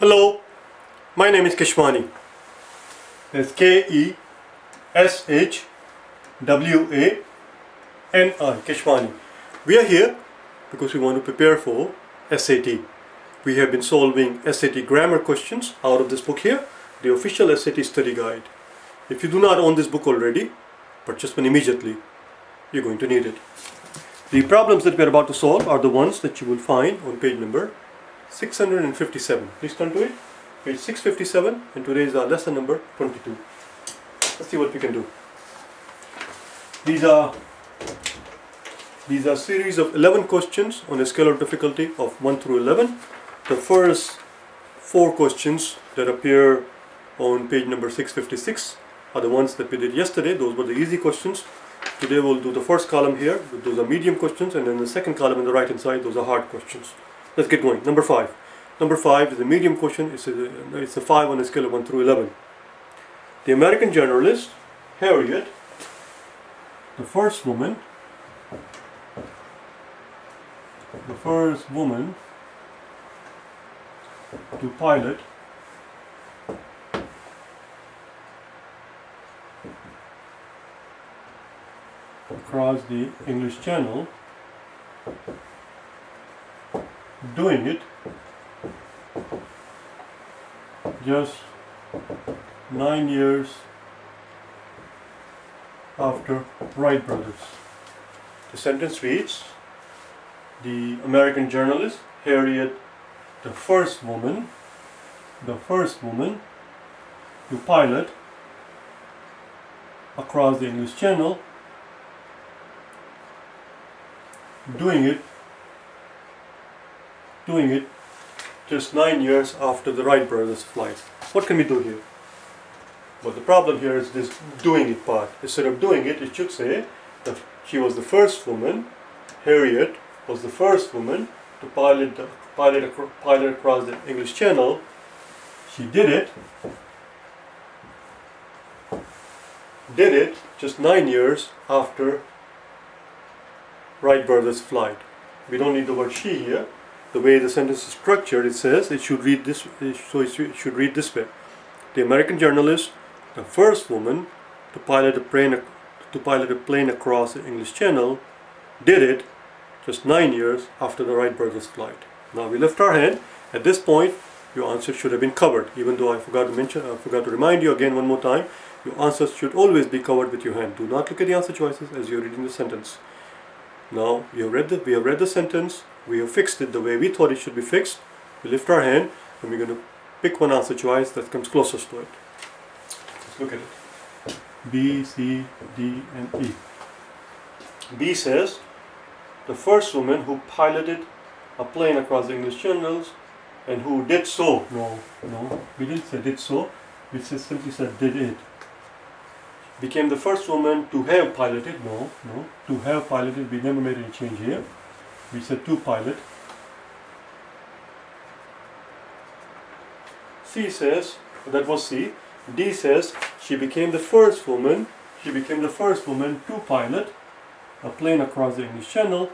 Hello, my name is Keshwani. That's Keshwani, Keshwani. We are here because we want to prepare for SAT. We have been solving SAT grammar questions out of this book here, the official SAT study guide. If you do not own this book already, purchase one immediately. You're going to need it. The problems that we are about to solve are the ones that you will find on page number 657. Please turn to it. Page 657, and today is our lesson number 22. Let's see what we can do. These are series of 11 questions on a scale of difficulty of 1 through 11. The first 4 questions that appear on page number 656 are the ones that we did yesterday. Those were the easy questions. Today we'll do the first column here. Those are medium questions, and then the second column on the right hand side, those are hard questions. Let's get going. Number 5. Number 5 is a medium question. It's a 5 on a scale of 1 through 11. The American journalist Harriet, the first woman to pilot across the English Channel, doing it just 9 years after Wright brothers. The sentence reads, the American journalist Harriet, the first woman to pilot across the English Channel, doing it just 9 years after the Wright brothers' flight. What can we do here? Well, the problem here is this doing it part. Instead of doing it, it should say that she was the first woman, Harriet was the first woman to pilot across the English Channel. She did it just 9 years after Wright brothers' flight. We don't need the word she here. The way the sentence is structured, it says it should read this. So it should read this way: the American journalist, the first woman to pilot a plane across the English Channel, did it just 9 years after the Wright brothers' flight. Now we lift our hand. At this point, your answer should have been covered. Even though I forgot to remind you again one more time, your answers should always be covered with your hand. Do not look at the answer choices as you're reading the sentence. Now we have read the sentence. We have fixed it the way we thought it should be fixed. We lift our hand and we're going to pick one answer choice that comes closest to it. Let's look at it. B, C, D, and E. B says, the first woman who piloted a plane across the English channels and who did so. No, we didn't say did so. We simply said did it. Became the first woman to have piloted. No, to have piloted. We never made any change here. We said to pilot. C says, that was C. D says she became the first woman to pilot a plane across the English Channel,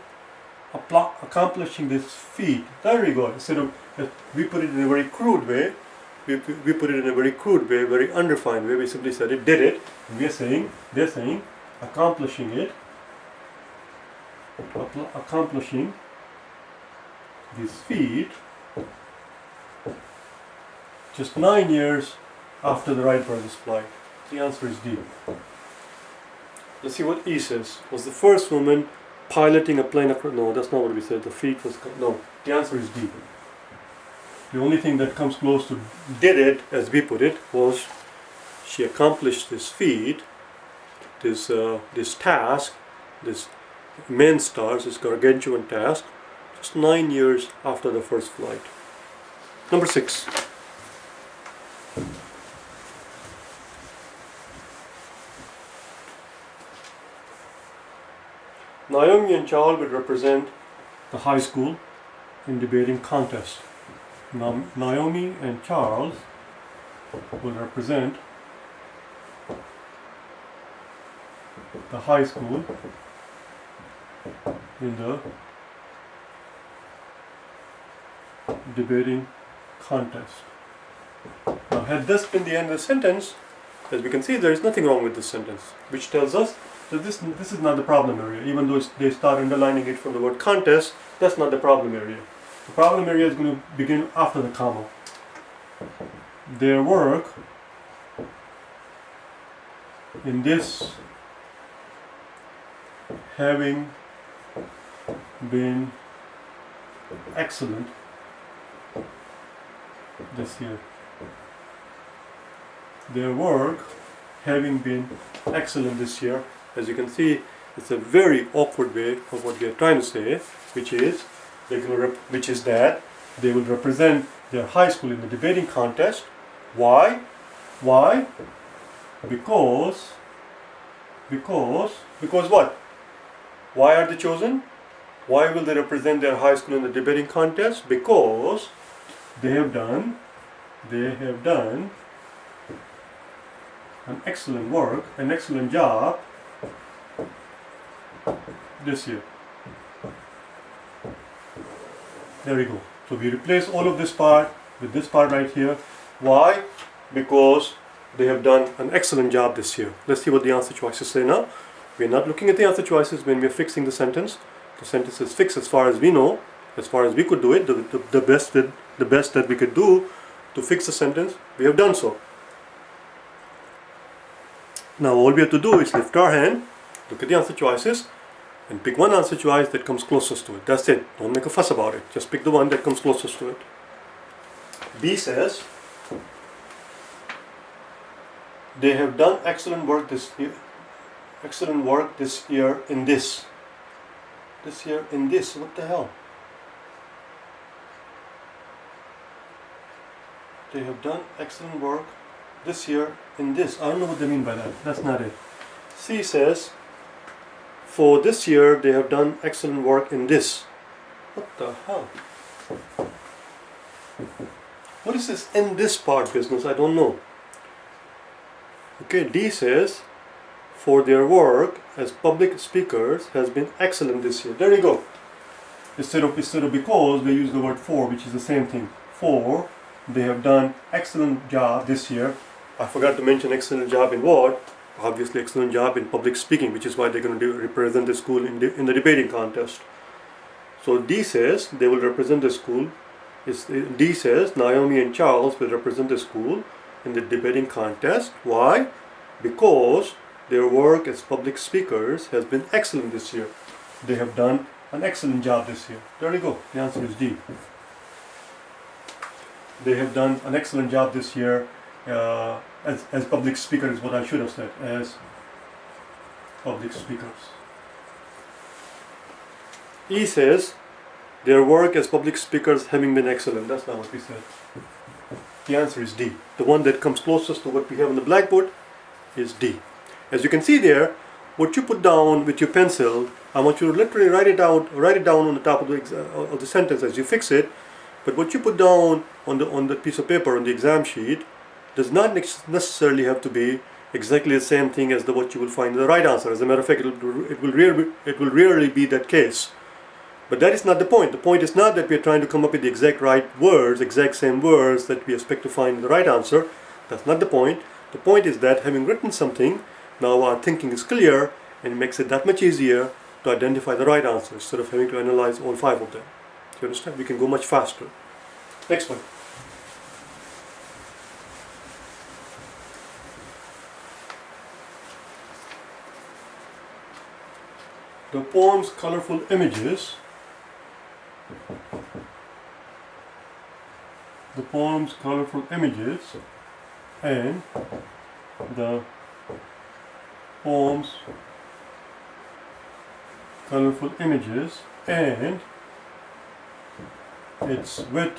accomplishing this feat. There we go. Instead of we put it in a very crude way, very unrefined way. We simply said it did it. And they're saying accomplishing this feat just 9 years after the Wright brothers' flight. The answer is D. Let's see what E says. Was the first woman piloting a plane across... No, that's not what we said. The feat was... No, the answer is D. The only thing that comes close to did it, as we put it, was she accomplished this feat, this task, this immense task, this gargantuan task, just 9 years after the first flight. Number 6. Naomi and Charles will represent the high school in debating contest. Now, Naomi and Charles will represent the high school in the debating contest. Now, had this been the end of the sentence, as we can see, there is nothing wrong with this sentence, which tells us that this is not the problem area. Even though they start underlining it from the word contest, that's not the problem area. The problem area is going to begin after the comma. Their work in this having been excellent this year. Their work having been excellent this year. As you can see, it's a very awkward way of what we are trying to say, which is that they will represent their high school in the debating contest. Why? Why? Because what? Why are they chosen? Why will they represent their high school in the debating contest? Because they have done an excellent work, an excellent job this year. There we go. So we replace all of this part with this part right here. Why? Because they have done an excellent job this year. Let's see what the answer choices say now. We're not looking at the answer choices when we're fixing the sentence. The sentence is fixed as far as we know, as far as we could do it, the best that we could do to fix the sentence, we have done so. Now all we have to do is lift our hand, look at the answer choices, and pick one answer choice that comes closest to it. That's it. Don't make a fuss about it. Just pick the one that comes closest to it. B says, they have done excellent work this year. Excellent work this year in this. This year in this. What the hell? They have done excellent work this year in this. I don't know what they mean by that. That's not it. C says, for this year they have done excellent work in this. What the hell? What is this in this part business? I don't know. Okay, D says, for their work as public speakers has been excellent this year. There you go. Instead of because, they use the word for, which is the same thing. For, they have done excellent job this year. I forgot to mention excellent job in what? Obviously excellent job in public speaking, which is why they're going to represent the school in the debating contest. So D says they will represent the school. D says Naomi and Charles will represent the school in the debating contest. Why? Because their work as public speakers has been excellent this year. They have done an excellent job this year. There you go. The answer is D. They have done an excellent job this year as public speakers is what I should have said, as public speakers. E says their work as public speakers having been excellent. That's not what we said. The answer is D. The one that comes closest to what we have on the blackboard is D. As you can see there, what you put down with your pencil, I want you to literally write it down on the top of the sentence as you fix it. But what you put down on the piece of paper on the exam sheet does not necessarily have to be exactly the same thing as what you will find in the right answer. As a matter of fact, it will rarely be that case. But that is not the point. The point is not that we are trying to come up with the exact right words, exact same words that we expect to find in the right answer. That's not the point. The point is that having written something, now our thinking is clear and it makes it that much easier to identify the right answer instead of having to analyze all 5 of them. Do you understand? We can go much faster. Next one. The poem's colorful images. The poem's colorful images and the poem's colorful images and its wit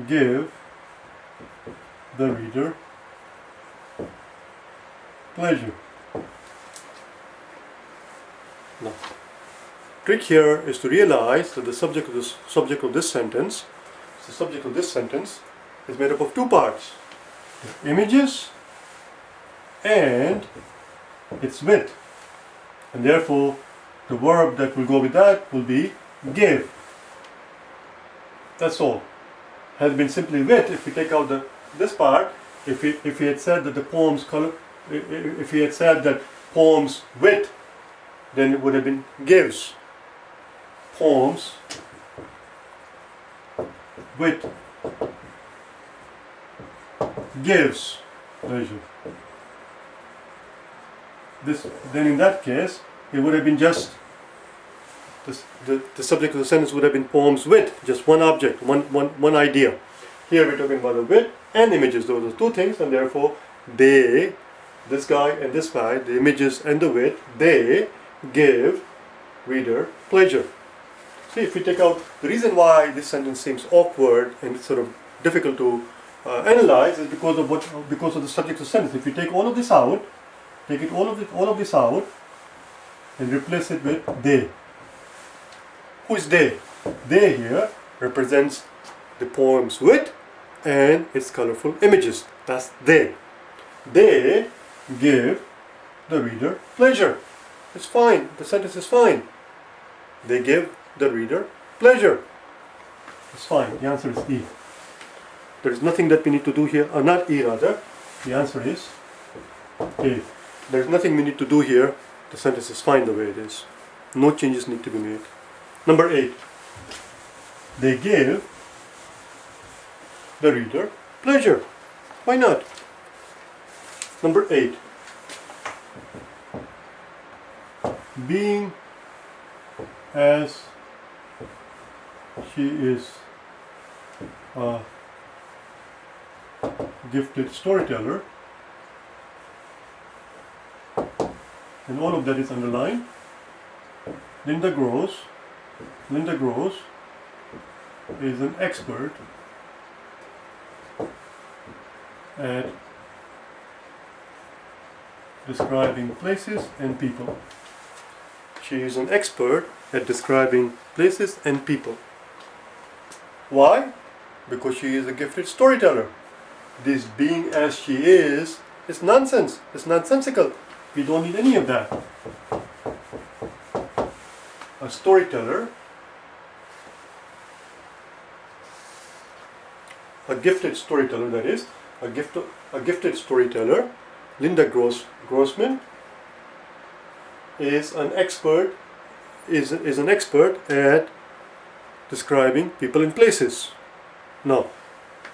give the reader pleasure. Now, trick here is to realize that the subject of this sentence is made up of 2 parts: the images and its wit, and therefore the verb that will go with that will be give. That's all. Has been simply wit. If we take out this part, if he had said that the poems color, if he had said that poems wit, then it would have been gives. Poems wit gives pleasure. Then in that case, it would have been just the subject of the sentence would have been poems with just one object, one idea. Here we're talking about the wit and images. Those are two things, and therefore they, this guy and this guy, the images and the wit, they give reader pleasure. See, if we take out the reason why this sentence seems awkward and sort of difficult to analyze is because of the subject of the sentence. If you take all of this out, all of this out, and replace it with they. Who is they? They here represents the poem's wit and its colorful images. That's they. They give the reader pleasure. It's fine. The sentence is fine. They give the reader pleasure. It's fine. The answer is E. There is nothing that we need to do here, or not E rather. The answer is A. There's nothing we need to do here. The sentence is fine the way it is. No changes need to be made. Number 8. They give the reader pleasure. Why not? Number 8. Being as she is a gifted storyteller, and all of that is underlined. Linda Gross is an expert at describing places and people. She is an expert at describing places and people. Why? Because she is a gifted storyteller. This being as she is nonsense. It's nonsensical. We don't need any of that. A storyteller, a gifted storyteller, that is, a gifted storyteller, Linda Grossman, is an expert at describing people and places. Now,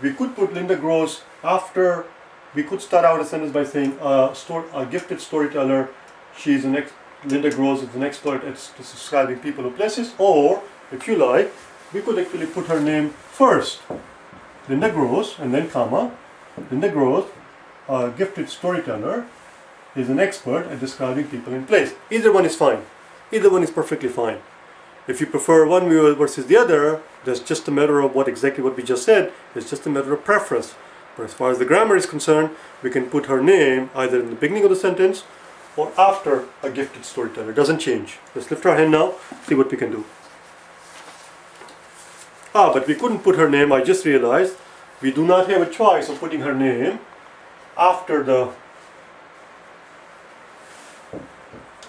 we could put Linda Gross after. We could start out a sentence by saying a gifted storyteller. Linda Gross is an expert at describing people or places. Or, if you like, we could actually put her name first. Linda Gross, and then comma. Linda Gross, a gifted storyteller, is an expert at describing people in place. Either one is fine. Either one is perfectly fine. If you prefer one view versus the other, that's just a matter of exactly what we just said. It's just a matter of preference. But as far as the grammar is concerned, we can put her name either in the beginning of the sentence or after a gifted storyteller. It doesn't change. Let's lift our hand now, see what we can do. But we couldn't put her name. I just realized we do not have a choice of putting her name after the...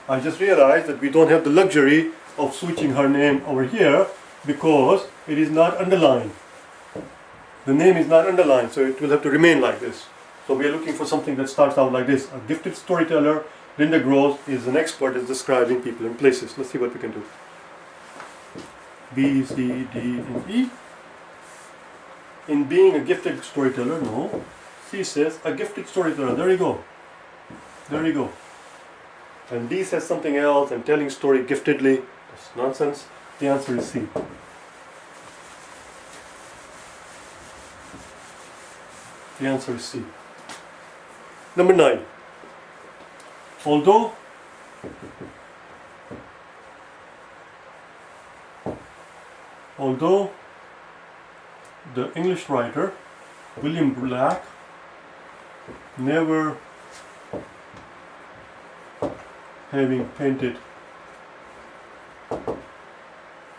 I just realized that we don't have the luxury of switching her name over here because it is not underlined. The name is not underlined, so it will have to remain like this. So we are looking for something that starts out like this. A gifted storyteller, Linda Gross, is an expert at describing people and places. Let's see what we can do. B, C, D, and E. In being a gifted storyteller, no. C says a gifted storyteller. There you go. There you go. And D says something else and telling story giftedly. That's nonsense. The answer is C. The answer is C. Number 9. Although the English writer William Black never having painted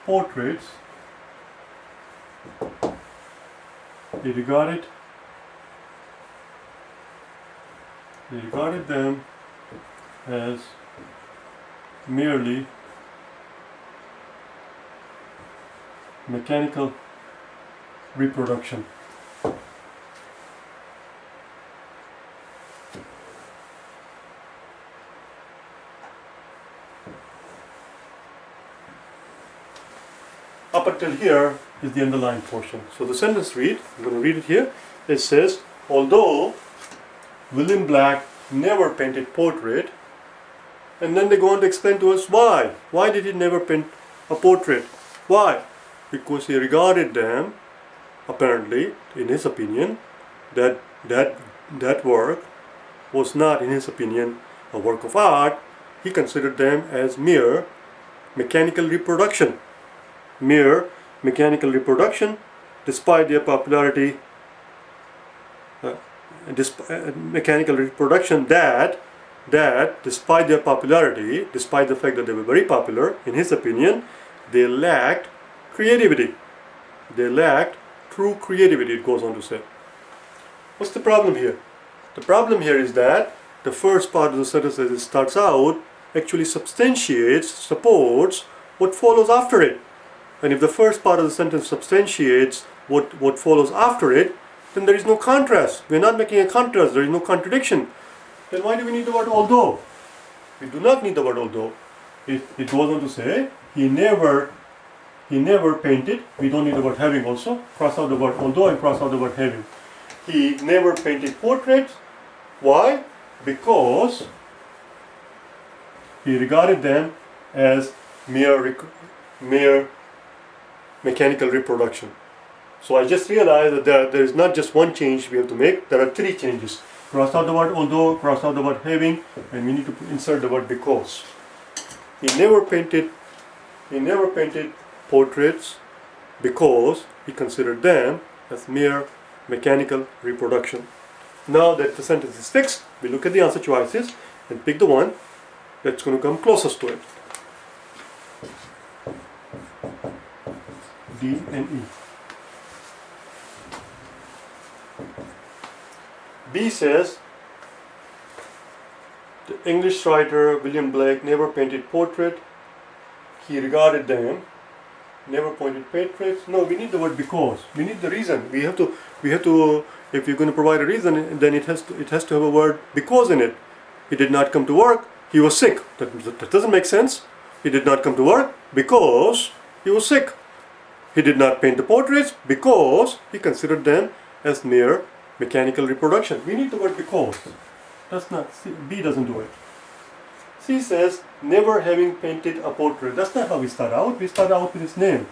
portraits, he regarded them as merely mechanical reproduction. Up until here is the underlined portion. So the sentence read, I'm going to read it here. It says, although William Black never painted portrait, and then they go on to explain to us why. Why did he never paint a portrait? Why? Because he regarded them, apparently, in his opinion, that work was not, in his opinion, a work of art. He considered them as mere mechanical reproduction. Mere mechanical reproduction, despite their popularity, mechanical reproduction that despite their popularity, despite the fact that they were very popular, in his opinion, they lacked creativity. They lacked true creativity, it goes on to say. What's the problem here? The problem here is that the first part of the sentence as it starts out actually substantiates, supports what follows after it. And if the first part of the sentence substantiates what follows after it, then there is no contrast. We are not making a contrast, there is no contradiction. Then why do we need the word although? We do not need the word although. It goes on to say, he never painted. We don't need the word having also. Cross out the word although and cross out the word having. He never painted portraits. Why? Because he regarded them as mere mechanical reproduction. So I just realized that there is not just one change we have to make, there are three changes. Cross out the word although, cross out the word having, and we need to insert the word because. He never painted portraits because he considered them as mere mechanical reproduction. Now that the sentence is fixed, we look at the answer choices and pick the one that's going to come closest to it. D and E. B says, the English writer William Blake never painted portrait. He regarded them. Never painted portraits. No, we need the word because. We need the reason. We have to. If you're going to provide a reason, then it has to have a word because in it. He did not come to work. He was sick. That doesn't make sense. He did not come to work because he was sick. He did not paint the portraits because he considered them as mere mechanical reproduction. We need the word because. That's not, B doesn't do it. C says, never having painted a portrait. That's not how we start out. We start out with his name.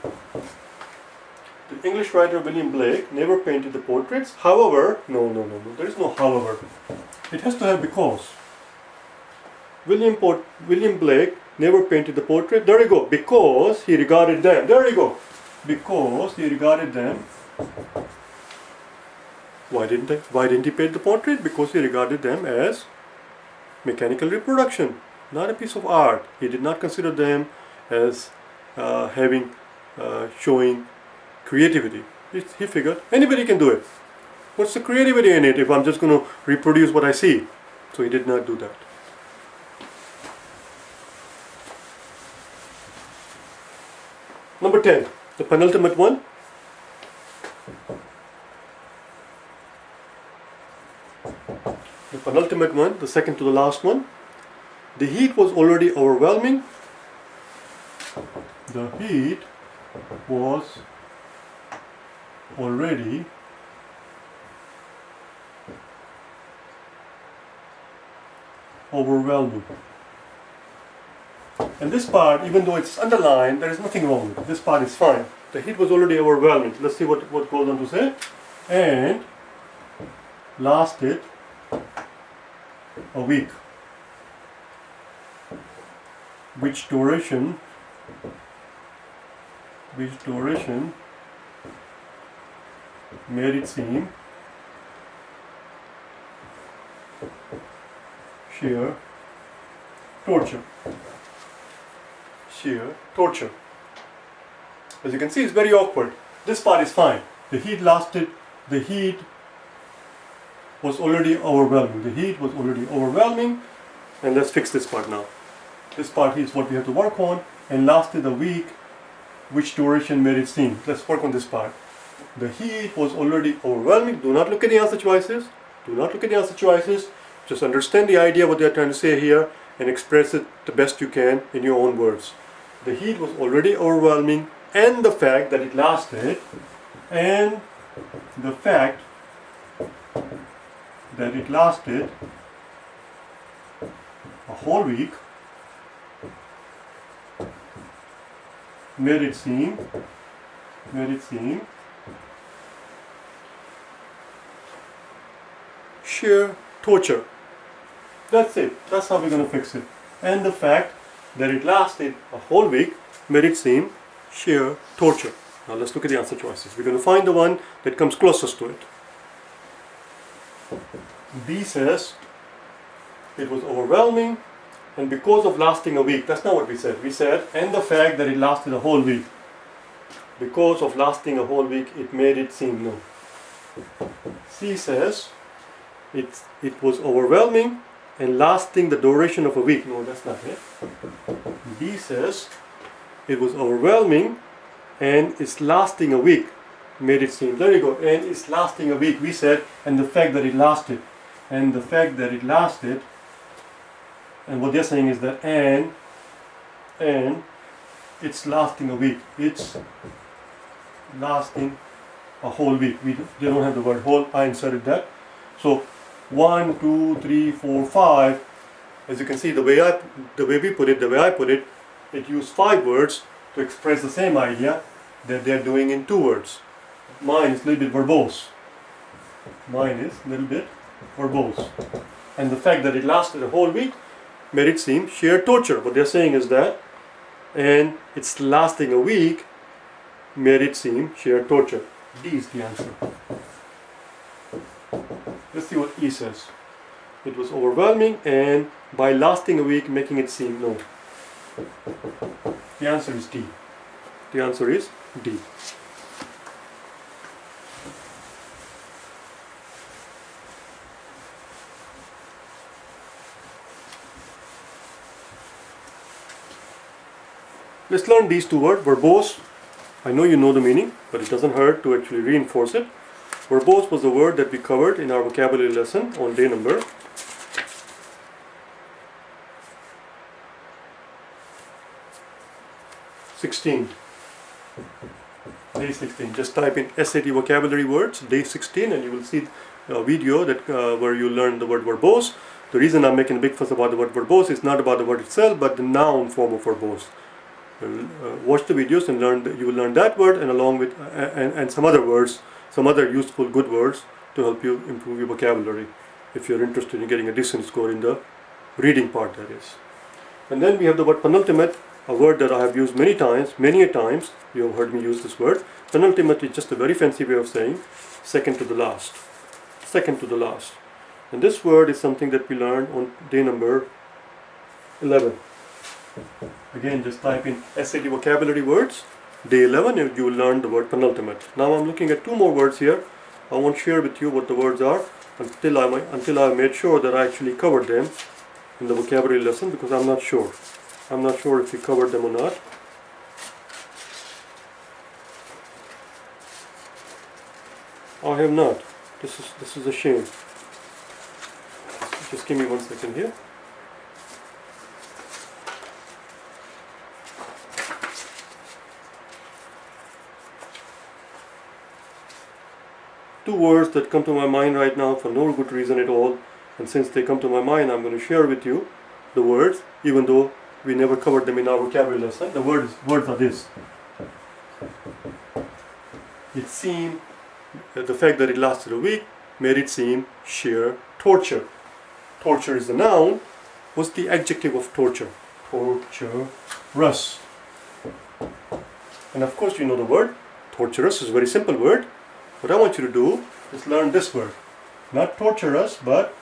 The English writer William Blake never painted the portraits. However, no. There is no however. It has to have because. William Blake never painted the portrait. There you go. Because he regarded them. There you go. Because he regarded them. Why didn't he paint the portrait? Because he regarded them as mechanical reproduction, not a piece of art. He did not consider them as showing creativity. He figured anybody can do it. What's the creativity in it if I'm just going to reproduce what I see? So he did not do that. Number 10, the penultimate one. The penultimate one, the second to the last one. The heat was already overwhelming. The heat was already overwhelming. And this part, even though it's underlined, there is nothing wrong with it. This part is fine. The heat was already overwhelming. Let's see what goes on to say. And lasted a week. Which duration made it seem sheer torture. Sheer torture. As you can see, it's very awkward. This part is fine. The heat was already overwhelming. The heat was already overwhelming. And let's fix this part now. This part is what we have to work on. And lasted a week. Which duration made it seem? Let's work on this part. The heat was already overwhelming. Do not look at the answer choices. Do not look at the answer choices. Just understand the idea what they're trying to say here and express it the best you can in your own words. The heat was already overwhelming, and the fact that it lasted, and the fact that it lasted a whole week made it seem sheer torture. That's it. That's how we're going to fix it. And the fact that it lasted a whole week made it seem sheer torture. Now let's look at the answer choices. We're going to find the one that comes closest to it. B says it was overwhelming and because of lasting a week. That's not what we said. We said, and the fact that it lasted a whole week. Because of lasting a whole week, it made it seem no. C says it was overwhelming and lasting the duration of a week. No, that's not it. D says it was overwhelming and it's lasting a week. Made it seem. There you go. And it's lasting a week. We said, and the fact that it lasted. And the fact that it lasted. And what they're saying is that and it's lasting a week. It's lasting a whole week. They don't have the word whole. I inserted that. So 1, 2, 3, 4, 5. As you can see, the way I put it, it used 5 words to express the same idea that they're doing in 2 words. Mine is a little bit verbose. And the fact that it lasted a whole week made it seem sheer torture. What they're saying is that, and it's lasting a week made it seem sheer torture. D is the answer. Let's see what E says. It was overwhelming and by lasting a week making it seem no. The answer is D. The answer is D. Let's learn these 2 words. Verbose. I know you know the meaning, but it doesn't hurt to actually reinforce it. Verbose was the word that we covered in our vocabulary lesson on day number 16. Day 16. Just type in SAT vocabulary words, day 16, and you will see a video that where you learn the word verbose. The reason I'm making a big fuss about the word verbose is not about the word itself, but the noun form of verbose. Watch the videos and you will learn that word, and along with and some other words, some other useful good words to help you improve your vocabulary if you're interested in getting a decent score in the reading part, that is. And then we have the word penultimate, a word that I have used many a times. You have heard me use this word. Penultimate is just a very fancy way of saying second to the last. Second to the last. And this word is something that we learned on day number 11. Again, just type in SAT vocabulary words, day 11, and you will learn the word penultimate. Now I'm looking at 2 more words here. I won't share with you what the words are until I made sure that I actually covered them in the vocabulary lesson, because I'm not sure. I'm not sure if we covered them or not. I have not. This is a shame. Just give me 1 second here. Two words that come to my mind right now for no good reason at all, and since they come to my mind, I'm going to share with you the words, even though we never covered them in our vocabulary lesson. The words are this. It seemed the fact that it lasted a week made it seem sheer torture. Torture is the noun. What's the adjective of torture? Torturous. And of course you know the word. Torturous is a very simple word. What I want you to do is learn this word. Not torturous, but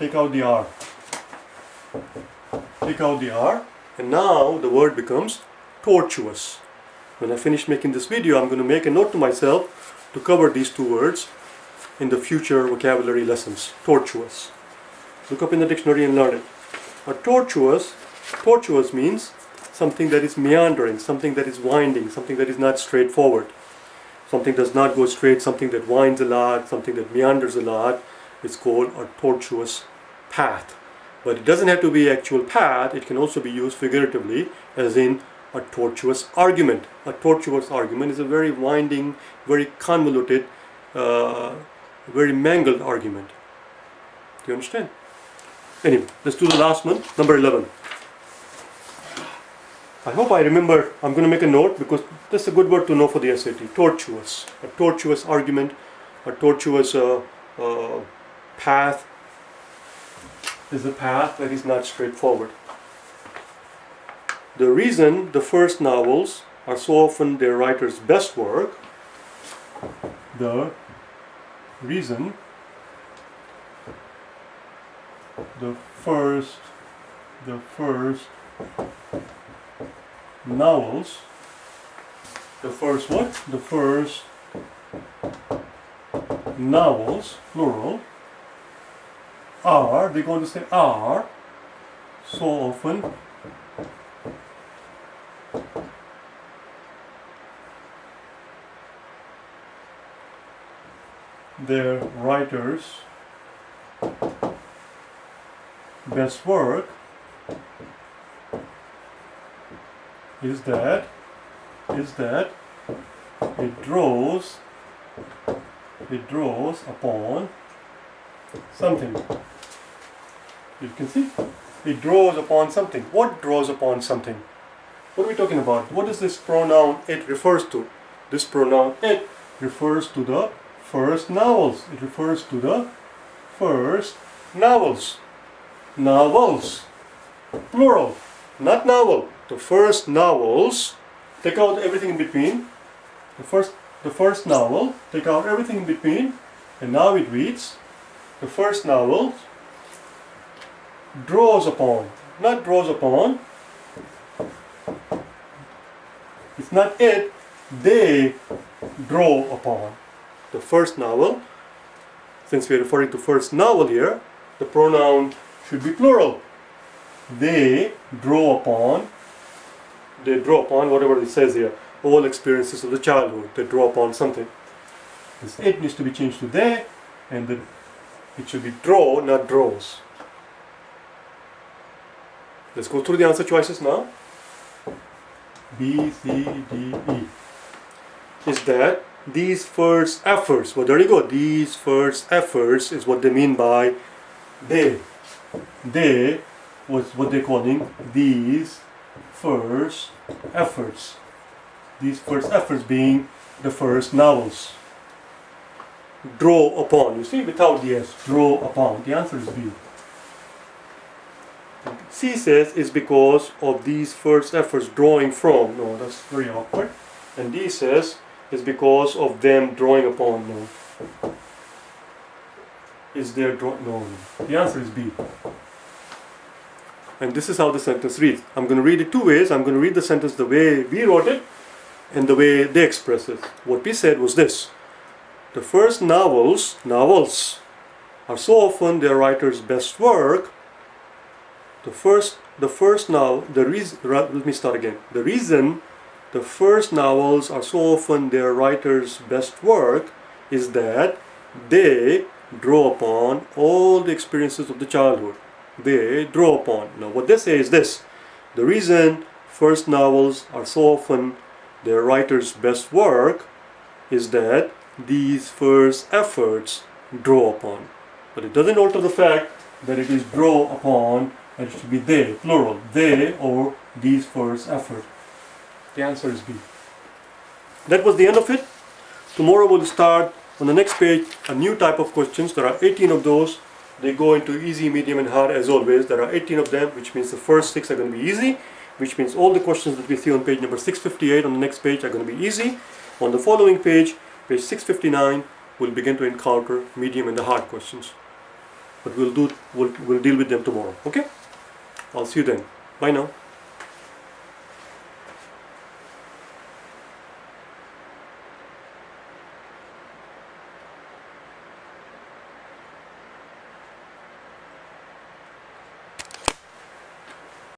take out the R. Take out the R, and now the word becomes tortuous. When I finish making this video, I'm going to make a note to myself to cover these 2 words in the future vocabulary lessons. Tortuous. Look up in the dictionary and learn it. A tortuous means something that is meandering, something that is winding, something that is not straightforward. something does not go straight, something that winds a lot, something that meanders a lot, is called a tortuous path. But it doesn't have to be actual path, it can also be used figuratively, as in a tortuous argument. A tortuous argument is a very winding, very convoluted, very mangled argument. Do you understand? Anyway, let's do the last one, number 11. I hope I remember. I'm going to make a note because that's a good word to know for the SAT. Tortuous. A tortuous argument, a tortuous path is a path that is not straightforward. The reason the first novels are so often their writer's best work, the reason the first novels, the first what? The first novels, plural, are, they're going to say are, so often their writers' best work is that it draws upon something. You can see it draws upon something. What draws upon something? What are we talking about? What is this pronoun it refers to? This pronoun it refers to the first novels. It refers to the first novels. Novels, plural, not novel. The first novels, take out everything in between. The first novel, take out everything in between, and now it reads, the first novel draws upon, not draws upon. It's not it, they draw upon. The first novel, since we are referring to first novel here, the pronoun should be plural. They draw upon whatever it says here, all experiences of the childhood. They draw upon something. This it needs to be changed to they, and then it should be draw, not draws. Let's go through the answer choices now. B, C, D, E. Is that these first efforts, well there you go, these first efforts is what they mean by they. They was what they're calling these first efforts. These first efforts being the first novels. Draw upon, you see, without the S, draw upon. The answer is B. C says is because of these first efforts drawing from. No, that's very awkward. And D says is because of them drawing upon. No. Is there no. The answer is B. And this is how the sentence reads. I'm going to read it two ways. I'm going to read the sentence the way we wrote it and the way they express it. What we said was this. The first novels are so often their writer's best work. The reason the first novels are so often their writer's best work is that they draw upon all the experiences of the childhood. They draw upon. Now what they say is this. The reason first novels are so often their writer's best work is that these first efforts draw upon. But it doesn't alter the fact that it is draw upon and it should be they, plural. They or these first effort. The answer is B. That was the end of it. Tomorrow we'll start on the next page a new type of questions. There are 18 of those. They go into easy, medium and hard as always. There are 18 of them, which means the first 6 are going to be easy, which means all the questions that we see on page number 658 on the next page are going to be easy. On the following page, page 659, we'll begin to encounter medium and the hard questions. But we'll deal with them tomorrow. Okay? I'll see you then. Bye now.